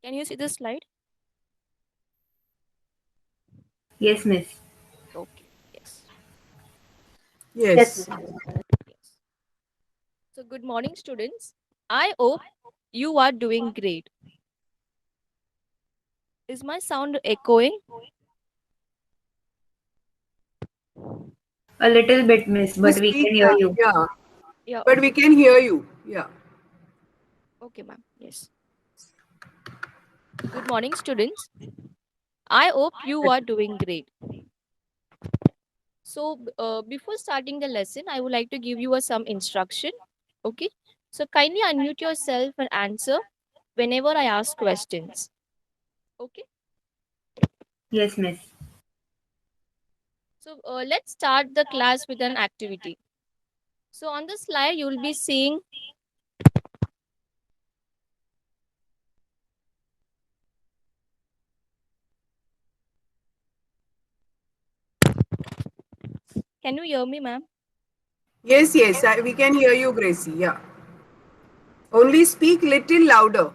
Can you see the slide? Yes, miss. Okay. Yes. Yes, Yes. miss. Yes. So, good morning, students. I hope you are doing great. Is my sound echoing? A little bit, miss, You but we speak, can hear you. yeah, Yeah, but we okay. can hear you. Yeah. Okay, ma'am. Yes. Good morning, students. I hope you are doing great. So, before starting the lesson, I would like to give you some instruction. Okay. So, kindly unmute yourself and answer whenever I ask questions. Okay. Yes, miss. So, let's start the class with an activity. So, on the slide, you will be seeing. Can you hear me, ma'am? Yes, yes, we can hear you, Gracie. Yeah. Only speak little louder.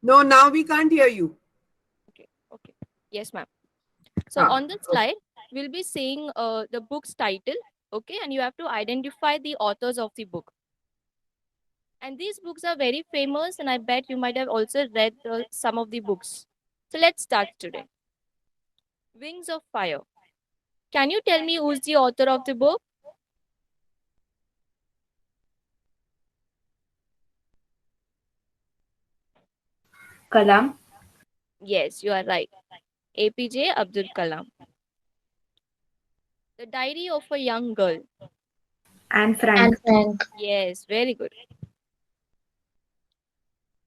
No, now we can't hear you. Okay. Okay. Yes, ma'am. So, Ah, on the slide, we'll be saying the book's title. Okay. And you have to identify the authors of the book. And these books are very famous, and I bet you might have also read some of the books. So, let's start today. Wings of Fire. Can you tell me who's the author of the book? Kalam Yes, you are right. APJ Abdul Kalam. The Diary of a Young Girl. and And Frank. Frank. Yes, very good.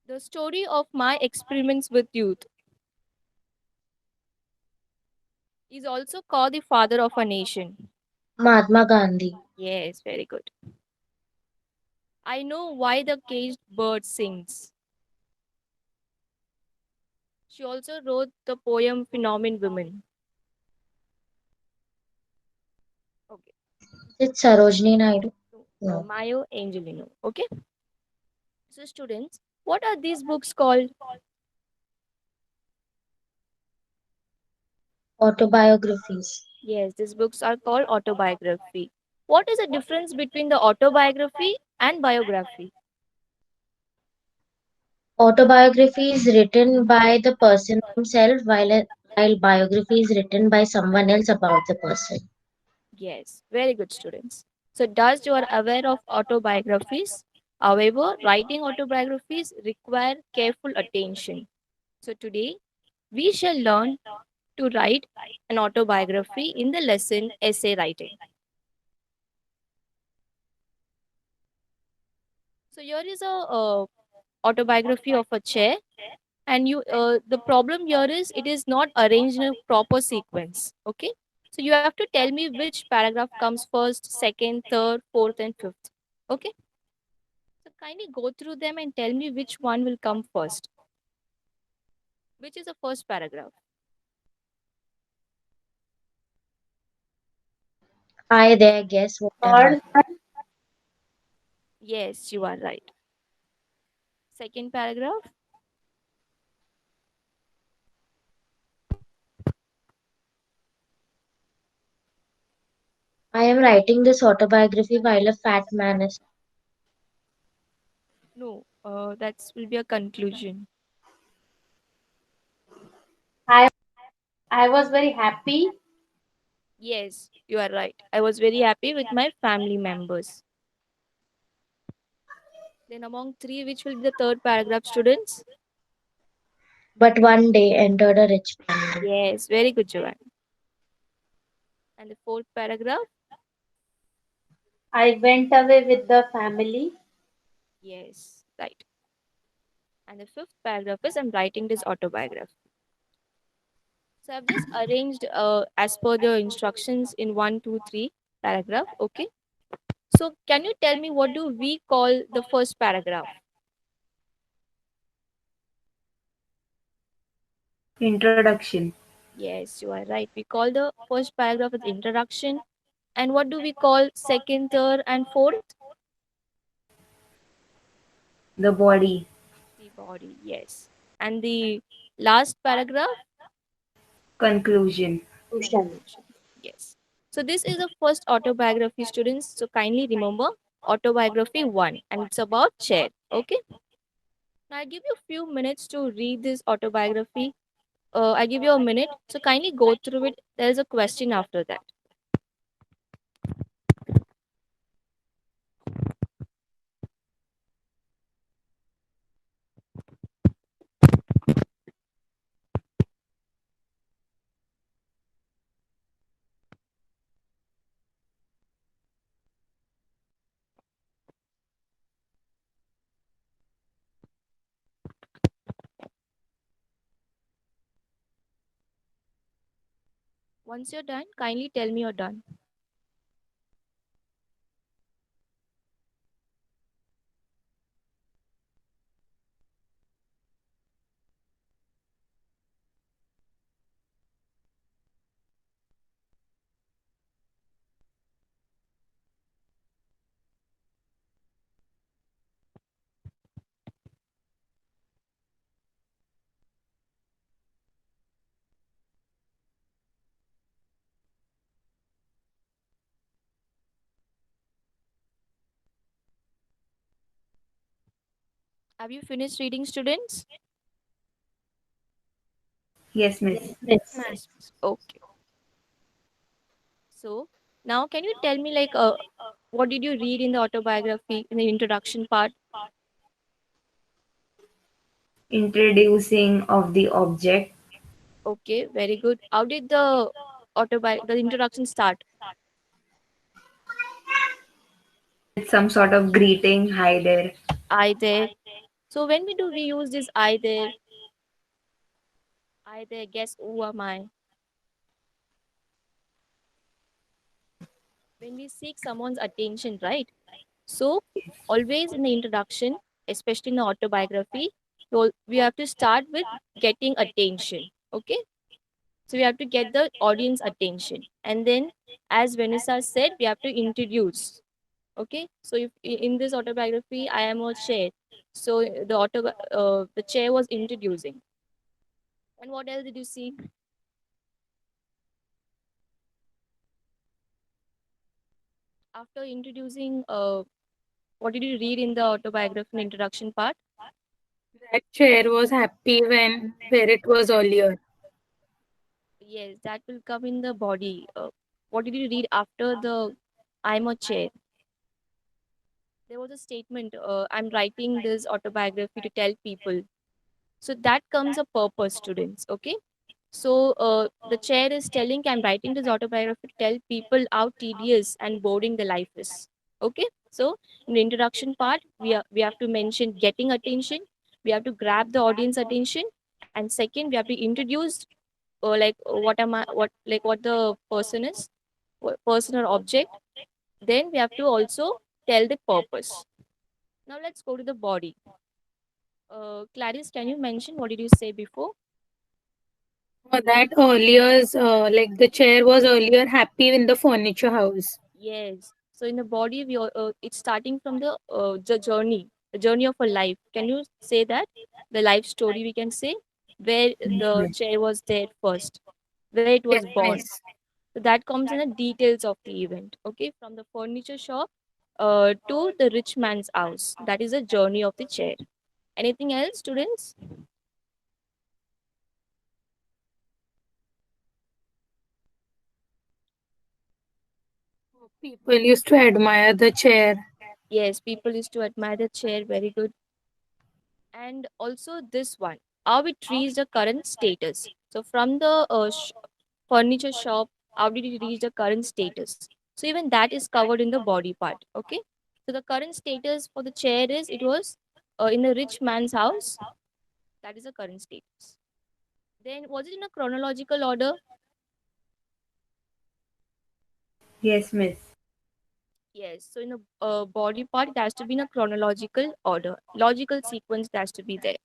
The Story of My Experiments with Youth. Is also called the father of a nation. Mahatma Gandhi. Yes, very good. I Know Why the Caged Bird Sings. She also wrote the poem Phenomenon Women. Okay. It's Sarojini Naidu. So, No. Mayo Angelino. Okay. So, students, what are these books called? Autobiographies. Yes, these books are called autobiography. What is the difference between the autobiography and biography? Autobiography is written by the person himself, while biography is written by someone else about the person. Yes, very good, students. So, does you are aware of autobiographies? However, writing autobiographies require careful attention. So, today we shall learn to write an autobiography in the lesson essay writing. So, here is a autobiography of a chair, and the problem here is it is not arranged in a proper sequence. Okay, so you have to tell me which paragraph comes first, second, third, fourth, and fifth. Okay, so kindly go through them and tell me which one will come first. Which is the first paragraph? I there guess what am I? Third, Yes, you are right. Second paragraph? I am writing this autobiography while a fat man is. No, that will be a conclusion. I I was very happy. Yes, you are right. I was very happy with my family members. Then among three, which will be the third paragraph, students? But one day entered a rich family. Yes, very good, Joanne. And the fourth paragraph? I went away with the family. Yes, right. And the fifth paragraph is I'm writing this autobiography. So I've just arranged as per the instructions in one, two, three paragraph. Okay. So can you tell me what do we call the first paragraph? Introduction. Yes, you are right. We call the first paragraph as introduction. And what do we call second, third, and fourth? The body. Body, yes. And the last paragraph, Conclusion. conclusion. Yes. So this is the first autobiography, students. So kindly remember autobiography one, and it's about chair. Okay. Now I give you a few minutes to read this autobiography. I give you a minute. So kindly go through it. There is a question after that. Once you're done, kindly tell me you're done. Have you finished reading, students? Yes, miss. Yes. Yes. Okay. So now, can you tell me like what did you read in the autobiography in the introduction part? Introducing of the object Okay, very good. How did the the introduction start? with some sort of greeting. Hi there. I there. So when we use this I there? I there. Guess who am I? When we seek someone's attention, right? So always in the introduction, especially in the autobiography, we have to start with getting attention. Okay. So we have to get the audience attention. And then, as Vanessa said, we have to introduce. Okay. So if in this autobiography, I am a chair. So the chair was introducing. And what else did you see? After introducing, what did you read in the autobiography introduction part? That chair was happy when where it was earlier. Yes, that will come in the body. What did you read after the I'm a chair? There was a statement, I'm writing this autobiography to tell people. So that comes a purpose, students. Okay. So the chair is telling I'm writing this autobiography to tell people how tedious and boring the life is. Okay. So in the introduction part, we have to mention getting attention. We have to grab the audience attention, and second, we have to introduce what am I, what the person is, person or object. Then we have to also tell the purpose. Now let's go to the body. Clarice, can you mention what did you say before? That earlier's like the chair was earlier happy in the furniture house. Yes. So in the body, it's starting from the journey of a life. Can you say that the life story we can say where the Yes, chair was there first, where it was Yes, born. miss. So that comes in the details of the event. Okay, from the furniture shop to the rich man's house. That is the journey of the chair. Anything else, students? People used to admire the chair. Yes, people used to admire the chair. Very good. And also this one, how it reached the current status. So from the furniture shop, how did it reach the current status? So even that is covered in the body part. Okay. So the current status for the chair is it was in a rich man's house. That is the current status. Then was it in a chronological order? yes, miss. Yes. So in the body part, it has to be in a chronological order, logical sequence that has to be there.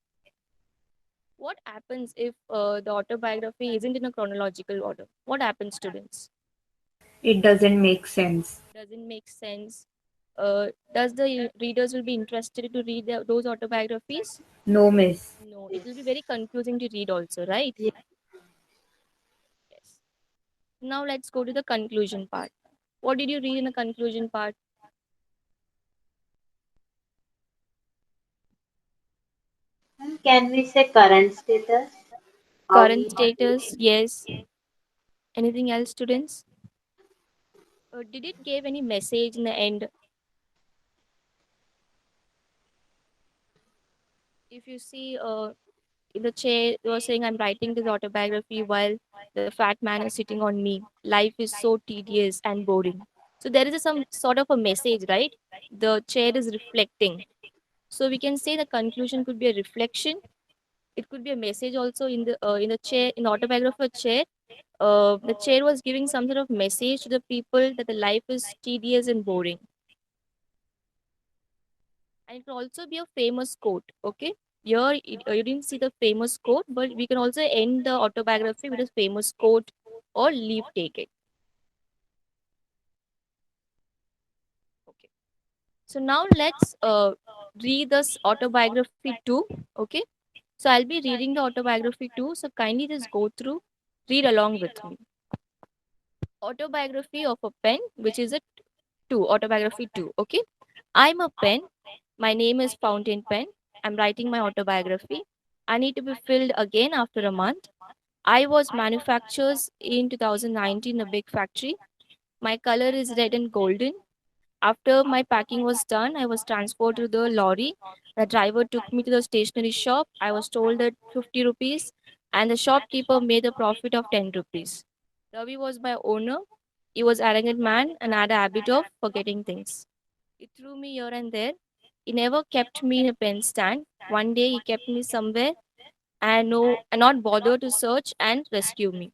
What happens if the autobiography isn't in a chronological order? What happens, students? It doesn't make sense. Doesn't make sense. Does the readers will be interested to read those autobiographies? No, miss. No, it will be very confusing to read also, right? Yeah. Yes. Now let's go to the conclusion part. What did you read in the conclusion part? Can we say current status? How Current we status, yes. Anything else, students? Did it give any message in the end? If you see, in the chair, you are saying, I'm writing this autobiography while the fat man is sitting on me. Life is so tedious and boring. So there is some sort of a message, right? The chair is reflecting. So we can say the conclusion could be a reflection. It could be a message also in the chair, in the autobiography chair. The chair was giving some sort of message to the people that the life is tedious and boring. And it can also be a famous quote. Okay, here you didn't see the famous quote, but we can also end the autobiography with a famous quote or leave take it. Okay, so now let's read this autobiography too. Okay, so I'll be reading the autobiography too, so kindly just go through, read along with me. Autobiography of a pen, which is a 2, autobiography 2. Okay, I'm a pen. My name is Fountain Pen. I'm writing my autobiography. I need to be filled again after a month. I was manufactured in 2019 in a big factory. My color is red and golden. After my packing was done, I was transferred to the lorry. The driver took me to the stationery shop. I was told that 50 rupees, and the shopkeeper made a profit of 10 rupees. Ravi was my owner. He was arrogant man and had a habit of forgetting things. He threw me here and there. He never kept me in a pen stand. One day he kept me somewhere and not bothered to search and rescue me.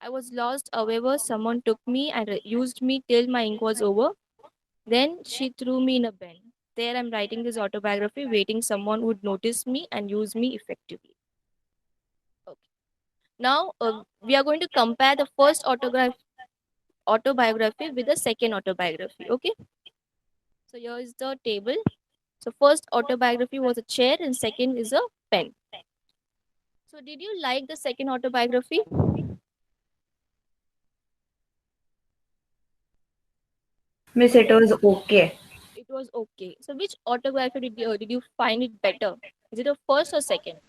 I was lost, however, someone took me and used me till my ink was over. Then she threw me in a bin. There I'm writing this autobiography, waiting someone would notice me and use me effectively. Okay. Now we are going to compare the first autobiography with the second autobiography. Okay. So here is the table. So first autobiography was a chair and second is a pen. So did you like the second autobiography? Miss, it was okay. It was okay. So which autobiography did you find it better? Is it a first or second?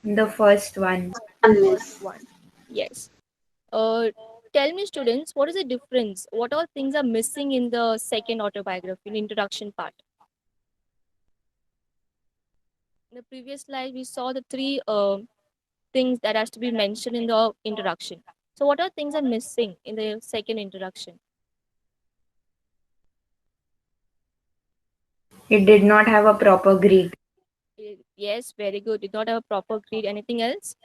The first one. First miss? one. Yes. Uh, Tell me, students, what is the difference? What all things are missing in the second autobiography, in introduction part? In the previous slide, we saw the three things that has to be mentioned in the introduction. So, what are things are missing in the second introduction? It did not have a proper Greek. Yes, very good. Did not have a proper grid. Anything else?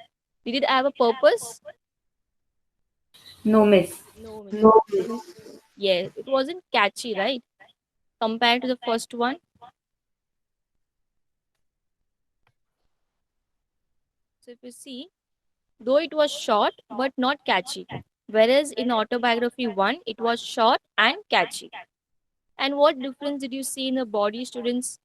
Did it have a purpose? No, miss. No, miss. No, miss. Yes, it wasn't catchy, right? Compared to the first one. So if you see, though it was short but not catchy, whereas in autobiography one, it was short and catchy. And what difference did you see in the body, students?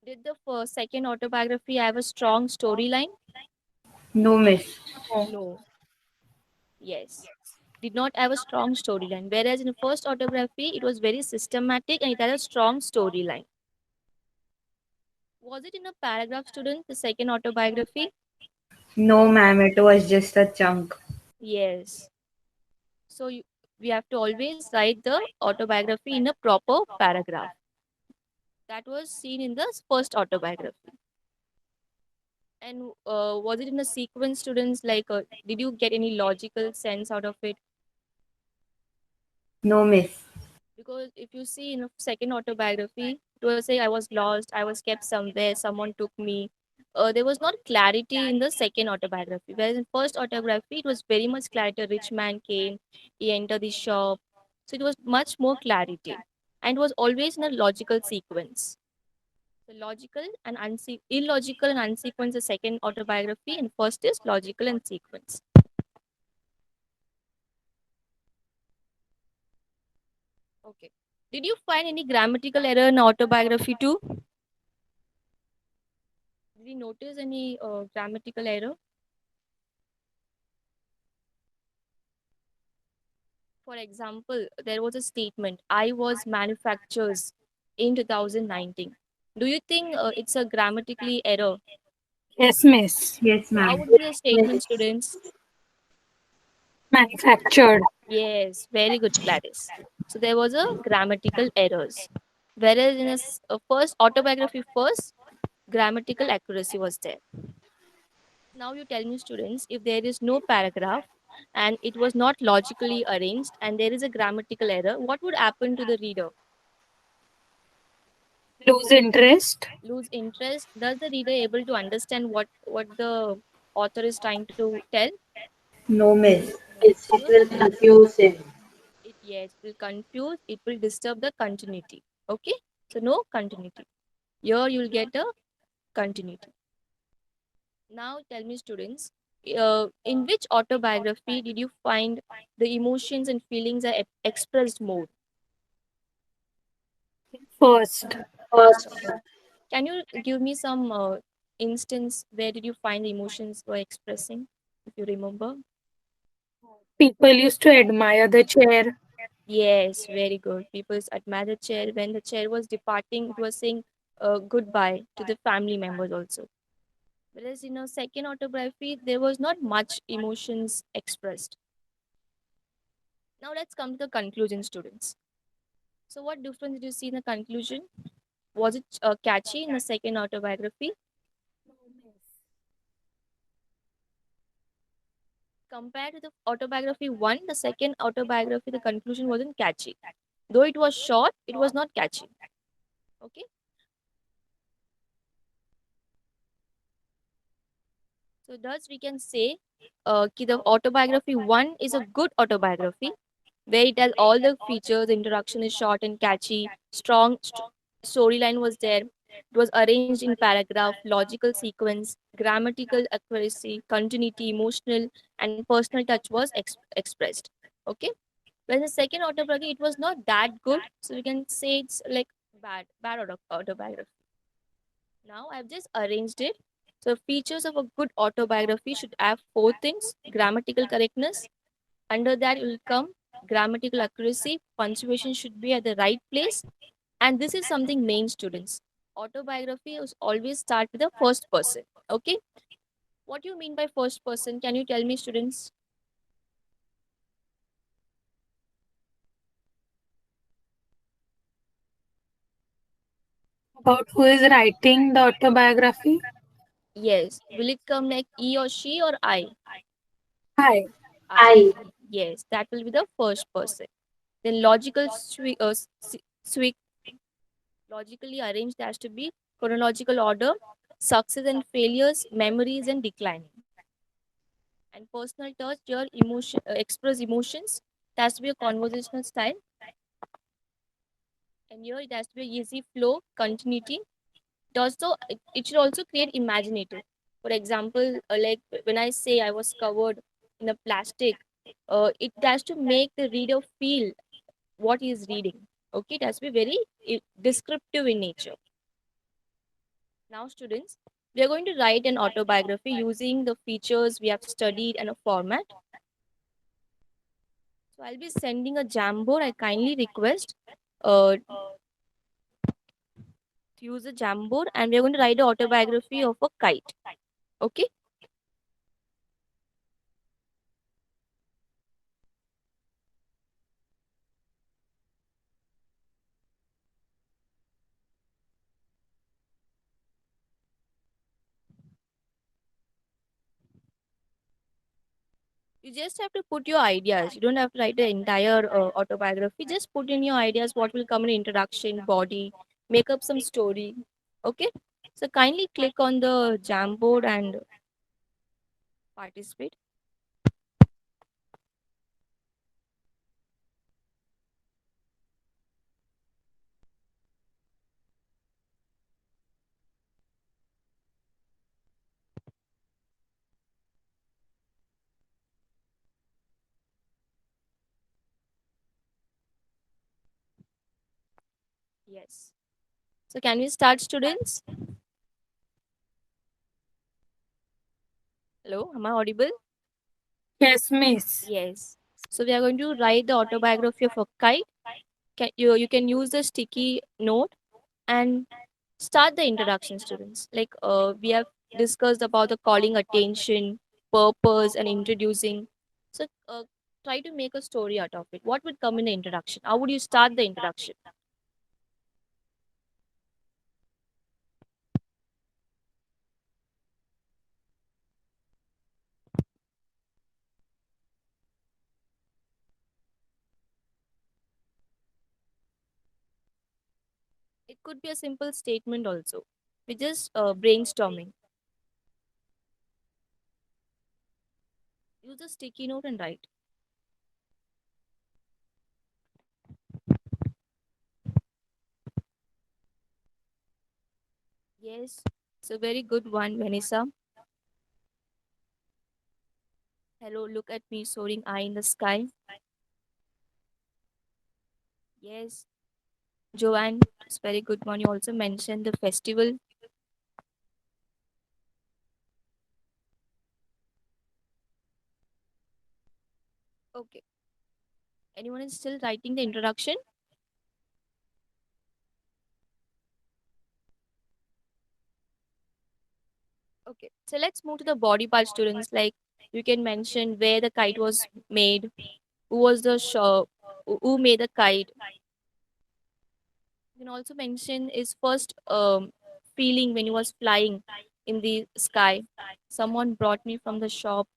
Did the second autobiography have a strong storyline? No, miss. No. Yes. Did not have a strong storyline. Whereas in the first autobiography, it was very systematic and it had a strong storyline. Was it in a paragraph, student, the second autobiography? No, ma'am. It was just a chunk. Yes. So we have to always write the autobiography in a proper paragraph. That was seen in the first autobiography. And was it in a sequence, students? Like, did you get any logical sense out of it? No, miss. Because if you see in a second autobiography, it was say I was lost, I was kept somewhere, someone took me. There was not clarity in the second autobiography. Whereas in first autobiography, it was very much clarity. A rich man came, he entered the shop. So it was much more clarity. And it was always in a logical sequence. So logical and illogical and unsequence is second autobiography, and first is logical and sequence. Okay. Did you find any grammatical error in autobiography too? Did you notice any grammatical error? For example, there was a statement, I was manufactures in 2019. Do you think it's a grammatically error? Yes, miss. Yes, So how ma'am. would be the statement, students? Manufactured. Yes, very good, Gladys. So there was a grammatical errors. Whereas in a first autobiography first, grammatical accuracy was there. Now you tell me, students, if there is no paragraph and it was not logically arranged and there is a grammatical error, what would happen to the reader? Lose interest. Lose interest. Does the reader able to understand what the author is trying to tell? No, miss. It will confuse him. It, yes, will confuse. It will disturb the continuity. Okay, so no continuity. Here you will get a continuity. Now tell me, students, in which autobiography did you find the emotions and feelings are expressed more? First. First First, author. Can you give me some instance where did you find the emotions were expressing, if you remember? People used to admire the chair. Yes, very good. People admire the chair. When the chair was departing, it was saying goodbye to the family members also. Whereas in a second autobiography, there was not much emotions expressed. Now let's come to the conclusion, students. So, what difference did you see in the conclusion? Was it catchy in the second autobiography? Compared to the autobiography one, the second autobiography, the conclusion wasn't catchy. Though it was short, it was not catchy. Okay. So thus we can say the autobiography one is a good autobiography where it has all the features. The introduction is short and catchy. Strong storyline was there. It was arranged in paragraph, logical sequence, grammatical accuracy, continuity, emotional and personal touch was expressed. Okay. When the second autobiography, it was not that good, so we can say it's like bad autobiography. Now I've just arranged it. So features of a good autobiography should have four things: grammatical correctness. Under that will come grammatical accuracy. Punctuation should be at the right place. And this is something main, students. Autobiography is always start with the first person. Okay. What do you mean by first person? Can you tell me, students? About who is writing the autobiography? Yes. Will it come like he or she or I? Hi. I. I. Yes, that will be the first person. Then logical logically arranged has to be chronological order, success and failures, memories and declining. And personal touch, your emotion, express emotions. It has to be a conversational style. And here it has to be easy flow, continuity. It should also create imaginative. For example, like when I say I was covered in a plastic, it has to make the reader feel what he is reading. Okay, it has to be very descriptive in nature. Now, students, we are going to write an autobiography using the features we have studied and a format. So, I'll be sending a Jamboard. I kindly request to use a Jamboard, and we're going to write the autobiography of a kite. Okay. You just have to put your ideas. You don't have to write the entire autobiography. Just put in your ideas. What will come in introduction, body, make up some story. Okay. So kindly click on the Jamboard and participate. Yes. So can we start, students? Hello, am I audible? Yes, miss. Yes. So we are going to write the autobiography of a kite. You can use the sticky note and start the introduction, students. Like we have discussed about the calling attention, purpose, and introducing. So try to make a story out of it. What would come in the introduction? How would you start the introduction? It could be a simple statement also. We're just brainstorming. Use a sticky note and write. Yes, it's a very good one, Vanessa. Hello, look at me, soaring eye in the sky. Yes, Joanne, it's very good one. You also mentioned the festival. Okay. Anyone is still writing the introduction? Okay. So let's move to the body part, students. Like you can mention where the kite was made, who was the show, who made the kite. You can also mention his first feeling when he was flying in the sky. Someone brought me from the shop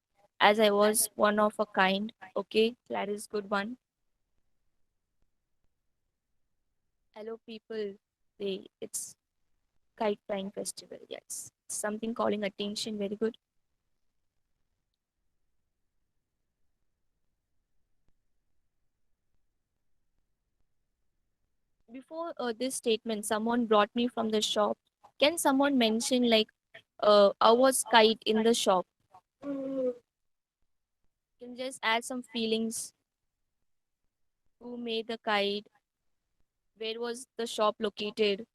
as I was one of a kind. Okay, that is good one. Hello, people. It's kite flying festival. Yes, something calling attention. Very good. Before this statement, someone brought me from the shop. Can someone mention like I was kite in the shop? Can just add some feelings. Who made the kite? Where was the shop located?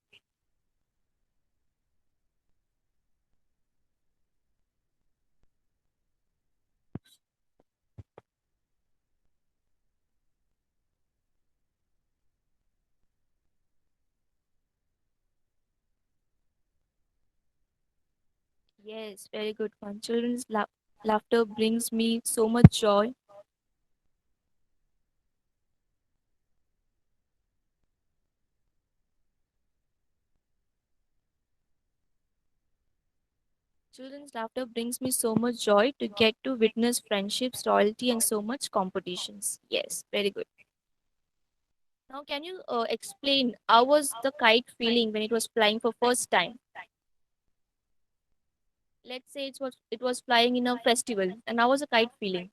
Yes, very good one. Children's laughter brings me so much joy. Children's laughter brings me so much joy to get to witness friendships, loyalty, and so much competitions. Yes, very good. Now, can you explain how was the kite feeling when it was flying for first time? Let's say it was flying in a festival, and how was the kite feeling?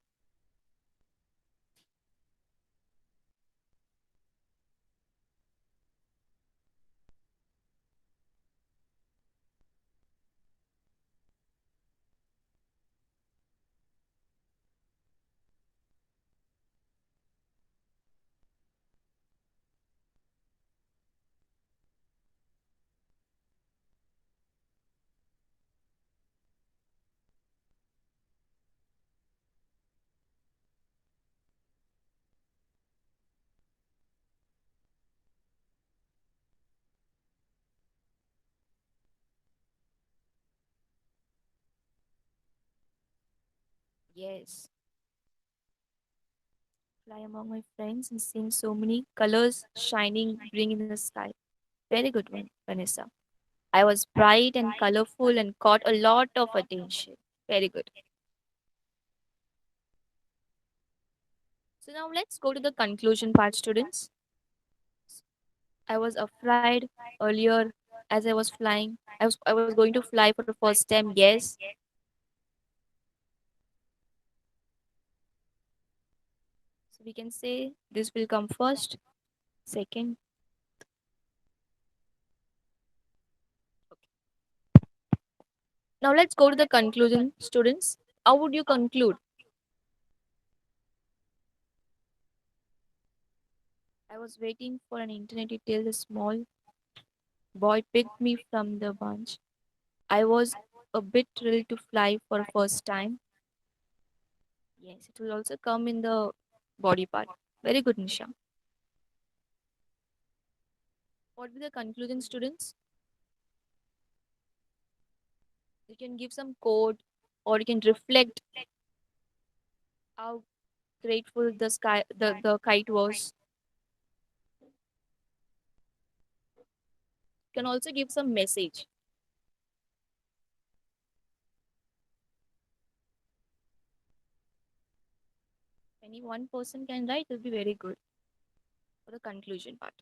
Yes, fly among my friends and seeing so many colors shining, bring in the sky. Very good one, Vanessa. I was bright and colorful and caught a lot of attention. Very good. So now let's go to the conclusion part, students. I was afraid earlier as I was flying. I was going to fly for the first time. Yes. So we can say this will come first, second. Now let's go to the conclusion, students. How would you conclude? I was waiting for an eternity till the small boy picked me from the bunch. I was a bit thrilled to fly for first time. Yes, it will also come in the body part. Very good, Nisha. What will be the conclusion, students? You can give some code or you can reflect how grateful the kite was. You can also give some message. Any one person can write, it will be very good for the conclusion part.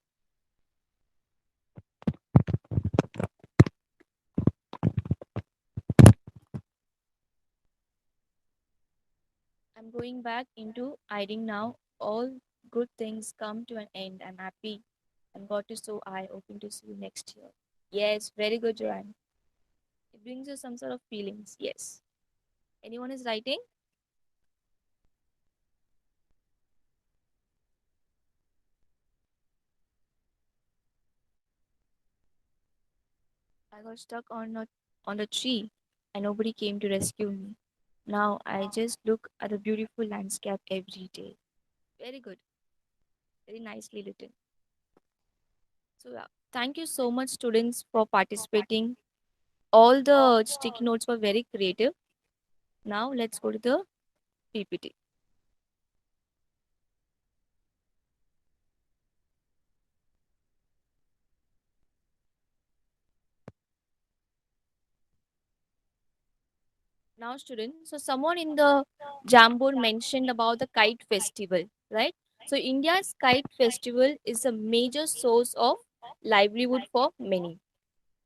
I'm going back into hiding now. All good things come to an end. I'm happy and got to so I hoping to see you next year. Yes, very good, Joanne. It brings you some sort of feelings. Yes. Anyone is writing? I got stuck on a tree and nobody came to rescue me. Now I just look at the beautiful landscape every day. Very good. Very nicely written. So yeah, thank you so much, students, for participating. All the sticky notes were very creative. Now let's go to the PPT. Now, students, so someone in the Jamboard mentioned about the kite festival, right? So India's kite festival is a major source of livelihood for many.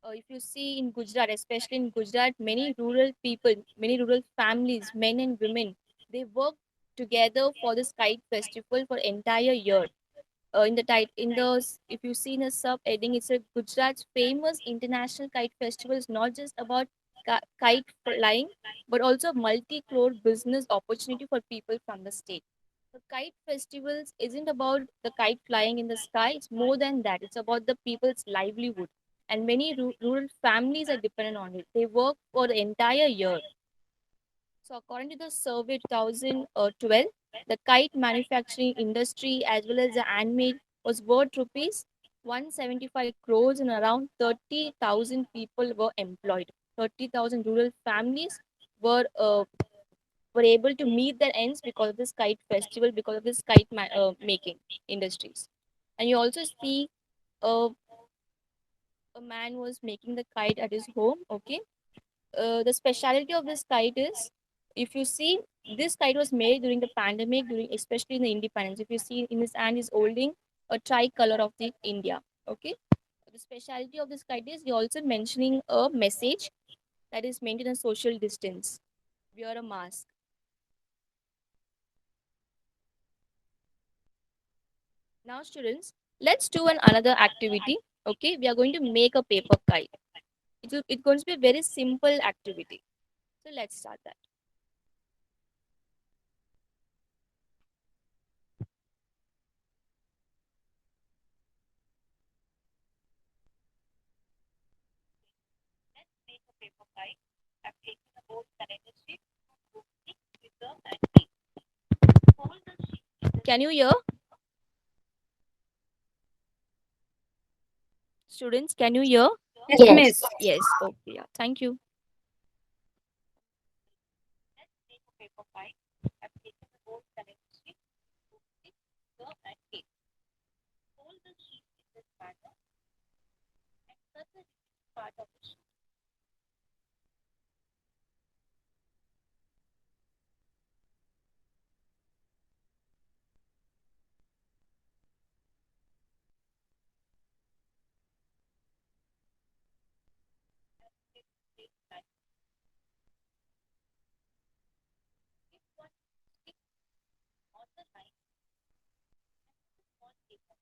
If you see in Gujarat, especially in Gujarat, many rural people, many rural families, men and women, they work together for this kite festival for entire year. If you see in the sub heading, it's a Gujarat's famous international kite festival. Is not just about kite flying, but also multi-crore business opportunity for people from the state. The kite festivals isn't about the kite flying in the sky. It's more than that. It's about the people's livelihood, and many rural families are dependent on it. They work for the entire year. So, according to the survey 2012, the kite manufacturing industry as well as the handmade was worth rupees 175 crores and around 30,000 people were employed. 30,000 rural families were uh, were able to meet their ends because of this kite festival, because of this making industries. And you also see uh, a man was making the kite at his home. Okay, the speciality of this kite is, if you see, this kite was made during the pandemic, during especially in the independence. If you see in his hand, he's holding a tricolor of the India. Okay, the speciality of this kite is he also mentioning a message that is maintain a social distance, wear a mask. Now, students, let's do another activity. Okay, we are going to make a paper kite. It's going to be a very simple activity. So let's start that. Make a paper kite. I've taken a board calendar sheet, with the and tape. Hold the sheet. Can you hear? Students, can you hear? Yes, Yes. miss. Yes. Okay. Yeah. Thank you. Let's make a paper kite. I've taken a board calendar sheet, the and tape. Hold the sheet in this manner and cut the part of the sheet. Keep one stick on the line on paper.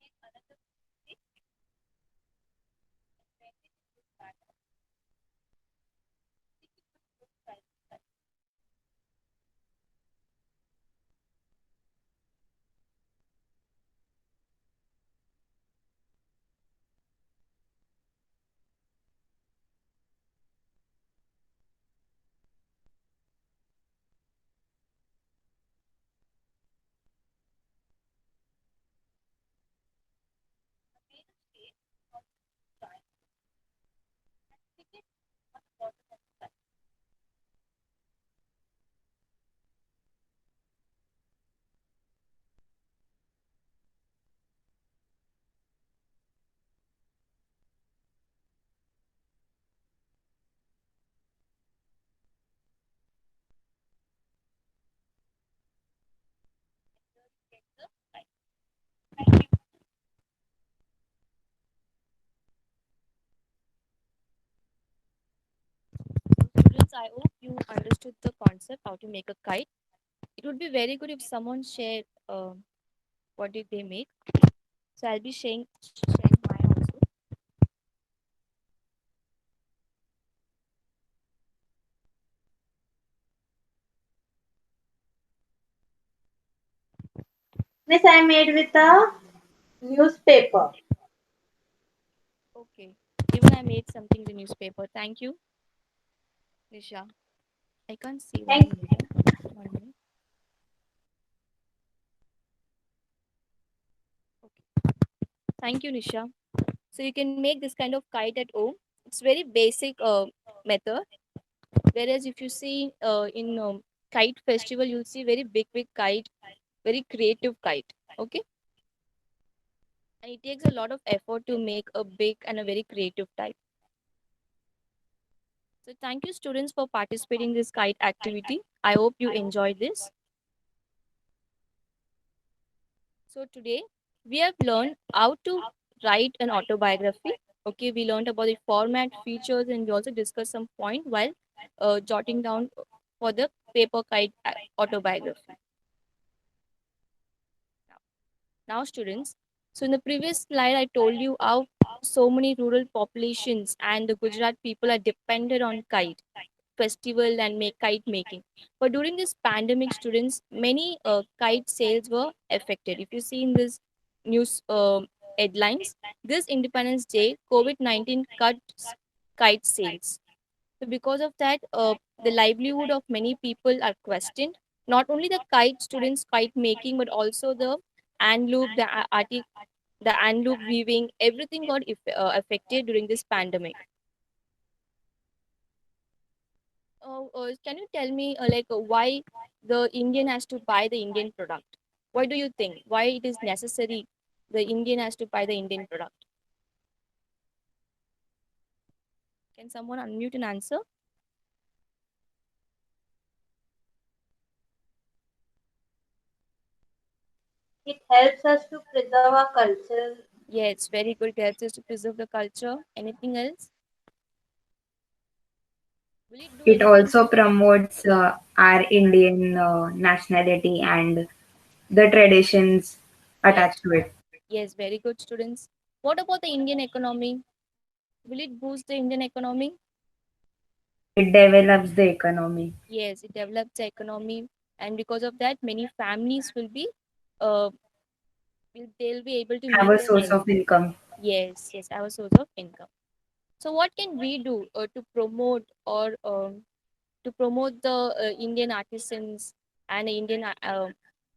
Take another stick and then I hope you understood the concept how to make a kite. It would be very good if someone shared what did they make. So I'll be sharing mine also. Miss, I made with a newspaper. Okay. Even I made something in the newspaper. Thank you, Nisha. I can't see one Thank minute. 1 minute. Okay. Thank you, Nisha. So you can make this kind of kite at home. It's very basic method. Whereas if you see in kite festival, you'll see very big kite, very creative kite. Okay, and it takes a lot of effort to make a big and a very creative type. So thank you, students, for participating in this kite activity. I hope you enjoyed this. So today we have learned how to write an autobiography. Okay, we learned about the format, features, and we also discussed some point while jotting down for the paper kite autobiography. Now, students, so in the previous slide, I told you how so many rural populations and the Gujarat people are dependent on kite festival and make kite making. But during this pandemic, students, many kite sales were affected. If you see in this news headlines, this Independence Day, COVID-19 cut kite sales. So because of that, the livelihood of many people are questioned. Not only the kite students kite making, but also the and loop, the and loop weaving, everything got affected during this pandemic. Can you tell me why the Indian has to buy the Indian product? Why do you think? Why it is necessary the Indian has to buy the Indian product? Can someone unmute and answer? It helps us to preserve our culture. Yeah, it's very good. It helps us to preserve the culture. Anything else? Will it do It anything? also promotes our Indian nationality and the traditions Yes, attached to it. yes, very good, students. What about the Indian economy? Will it boost the Indian economy? It develops the economy, Yes, it develops the economy, and because of that, many families will be, uh, they'll be able to have meet a their source needs. of income. Yes, yes, our source of income. So, what can we do to promote or to promote the Indian artisans and Indian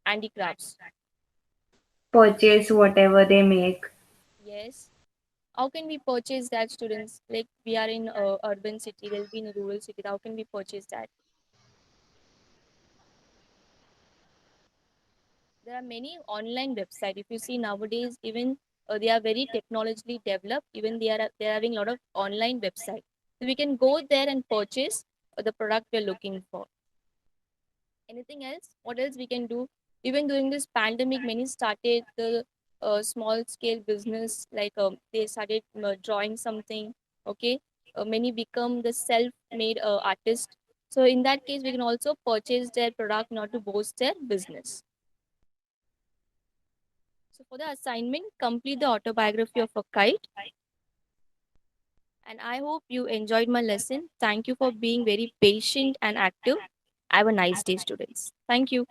handicrafts? Purchase whatever they make. Yes. How can we purchase that, students? Like we are in a urban city, they'll be in a rural city. How can we purchase that? There are many online websites. If you see nowadays, even they are very technologically developed. Even they are having a lot of online websites. So we can go there and purchase the product we're looking for. Anything else? What else we can do? Even during this pandemic, many started the small scale business. Like they started drawing something. Okay, many become the self-made artist. So in that case, we can also purchase their product not to boost their business. So for the assignment, complete the autobiography of a kite. And I hope you enjoyed my lesson. Thank you for being very patient and active. Have a nice day, students. Thank you.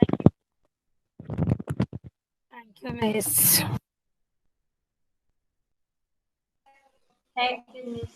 Thank you, Miss. Thank you, Miss.